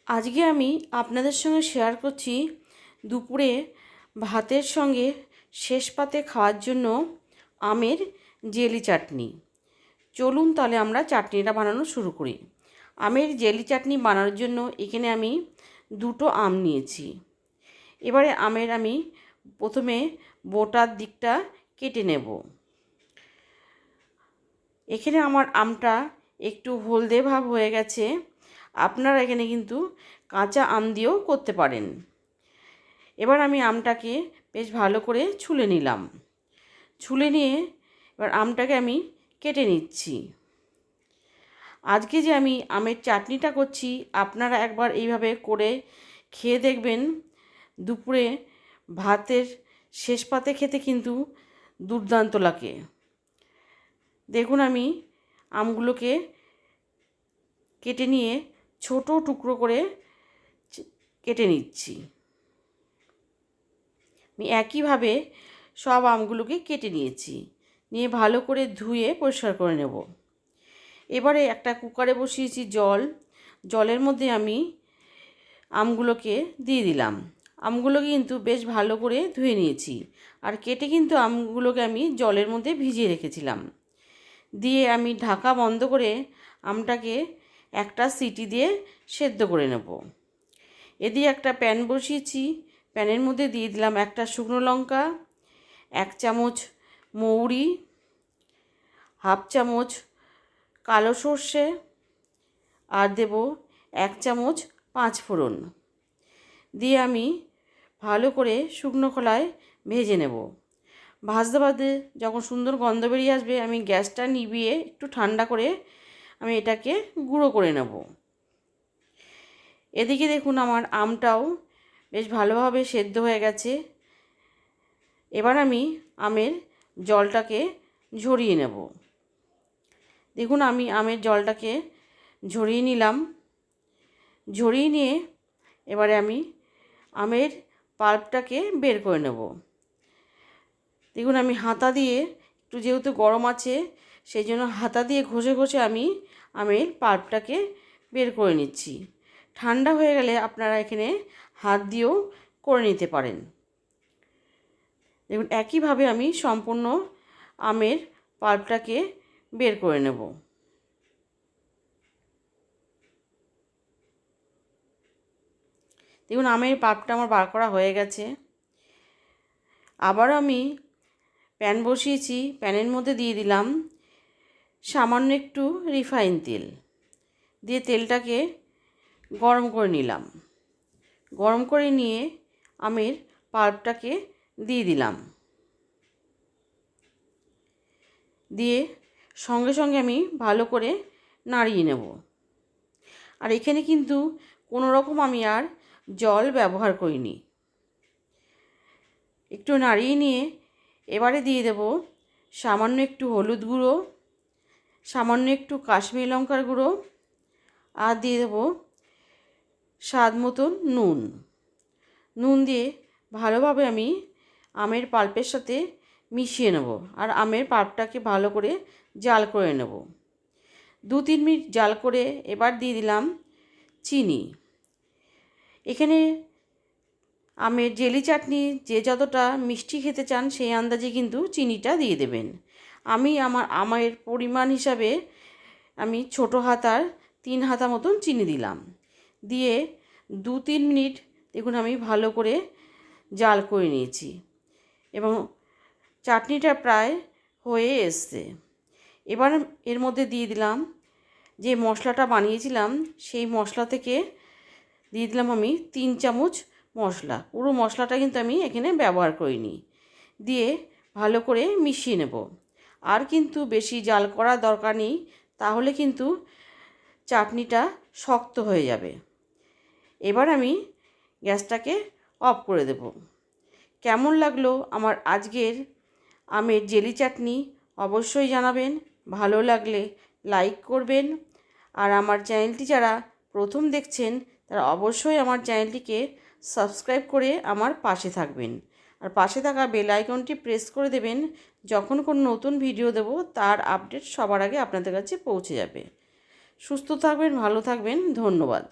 আজকে আমি আপনাদের সঙ্গে শেয়ার করছি দুপুরে ভাতের সঙ্গে শেষ পাতে খাওয়ার জন্য আমের জেলি চাটনি। চলুন তাহলে আমরা চাটনিটা বানানো শুরু করি। আমের জেলি চাটনি বানানোর জন্য এখানে আমি 2টো আম নিয়েছি। এবারে আমের আমি প্রথমে বোটার দিকটা কেটে নেব। এখানে আমার আমটা একটু হলদে ভাব হয়ে গেছে। আপনারা এখানে কিন্তু কাঁচা আম দিয়েও করতে পারেন। এবার আমি আমটাকে বেশ ভালো করে ছুলে নিলাম। ছুলে নিয়ে এবার আমটাকে আমি কেটে নিচ্ছি। আজকে যে আমি আমের চাটনিটা করছি, আপনারা একবার এইভাবে করে খেয়ে দেখবেন। দুপুরে ভাতের শেষ পাতে খেতে কিন্তু দুর্দান্ত লাগে। দেখুন আমি আমগুলোকে কেটে নিয়ে ছোট টুকরো করে কেটে নিচ্ছি। আমি একইভাবে সব আমগুলোকে কেটে নিয়েছি, নিয়ে ভালো করে ধুয়ে পরিষ্কার করে নেব। এবারে একটা কুকারে বসিয়েছি জলের মধ্যে আমি আমগুলোকে দিয়ে দিলাম। আমগুলোকে কিন্তু বেশ ভালো করে ধুয়ে নিয়েছি, আর কেটে কিন্তু আমগুলোকে আমি জলের মধ্যে ভিজিয়ে রেখেছিলাম। দিয়ে আমি ঢাকা বন্ধ করে আমটাকে একটা সিটি দিয়ে সেদ্ধ করে নেব। এদিকে একটা প্যান বসিয়েছি। প্যানের মধ্যে দিয়ে দিলাম একটা শুকনো লঙ্কা, 1 চামচ মৌরি, 1/2 চামচ কালো সর্ষে, আর দেব 1 চামচ 5 ফোড়ন। দিয়ে আমি ভালো করে শুকনো খোলায় ভেজে নেব। ভাজতে ভাজতে যখন সুন্দর গন্ধ বেরিয়ে আসবে, আমি গ্যাসটা নিভিয়ে একটু ঠান্ডা করে আমি এটাকে গুঁড়ো করে নেব। এদিকে দেখুন আমার আমটাও বেশ ভালোভাবে সেদ্ধ হয়ে গেছে। এবার আমি আমের জলটাকে ঝরিয়ে নেব। দেখুন আমি আমের জলটাকে ঝরিয়ে নিলাম। ঝরিয়ে নিয়ে এবারে আমি আমের পাল্পটাকে বের করে নেব। দেখুন আমি হাতা দিয়ে, একটু যেহেতু গরম আছে সেই জন্য হাতা দিয়ে ঘষে ঘষে আমি আমের পাল্পটাকে বের করে নিচ্ছি। ঠান্ডা হয়ে গেলে আপনারা এখানে হাত দিয়েও করে নিতে পারেন। দেখুন একইভাবে আমি সম্পূর্ণ আমের পাল্পটাকে বের করে নেব। দেখুন আমের পাল্পটা আমার বার করা হয়ে গেছে। আবার আমি প্যান বসিয়েছি। প্যানের মধ্যে দিয়ে দিলাম সামান্য একটু রিফাইন তেল। দিয়ে তেলটাকে গরম করে নিলাম। গরম করে নিয়ে আমের পাল্পটাকে দিয়ে দিলাম। দিয়ে সঙ্গে সঙ্গে আমি ভালো করে নাড়িয়ে নেব। আর এখানে কিন্তু কোনো রকম আমি আর জল ব্যবহার করিনি। একটু নাড়িয়ে নিয়ে এবারে দিয়ে দেব সামান্য একটু হলুদ গুঁড়ো, সামান্য একটু কাশ্মীরি লঙ্কার গুঁড়ো, আর দিয়ে দেব স্বাদ মতন নুন দিয়ে ভালোভাবে আমি আমের পাল্পের সাথে মিশিয়ে নেব। আর আমের পাল্পটাকে ভালো করে জাল করে নেব। 2-3 মিনিট জাল করে এবার দিয়ে দিলাম চিনি। এখানে আমের জেলি চাটনি যে যতটা মিষ্টি খেতে চান সেই আন্দাজে কিন্তু চিনিটা দিয়ে দেবেন। আমি আমের পরিমাণ হিসাবে আমি ছোটো হাতার 3 হাতা মতন চিনি দিলাম। দিয়ে 2-3 মিনিট দেখুন আমি ভালো করে জাল করে নিয়েছি এবং চাটনিটা প্রায় হয়ে এসছে। এবার এর মধ্যে দিয়ে দিলাম যে মশলাটা বানিয়েছিলাম, সেই মশলা থেকে দিয়ে দিলাম আমি 3 চামচ মশলা। পুরো মশলাটা কিন্তু আমি এখানে ব্যবহার করিনি। দিয়ে ভালো করে মিশিয়ে নেব। আর কিন্তু বেশি জাল করার দরকার নেই, তাহলে কিন্তু চাটনিটা শক্ত হয়ে যাবে। এবার আমি গ্যাসটাকে অফ করে দেব। কেমন লাগলো আমার আজকের আমের জেলি চাটনি অবশ্যই জানাবেন। ভালো লাগলে লাইক করবেন। আর আমার চ্যানেলটি যারা প্রথম দেখছেন তারা অবশ্যই আমার চ্যানেলটিকে সাবস্ক্রাইব করে আমার পাশে থাকবেন। আর পাশে থাকা বেল আইকনটি প্রেস করে দেবেন। যখন কোনো নতুন ভিডিও দেব তার আপডেট সবার আগে আপনাদের কাছে পৌঁছে যাবে। সুস্থ থাকবেন, ভালো থাকবেন। ধন্যবাদ।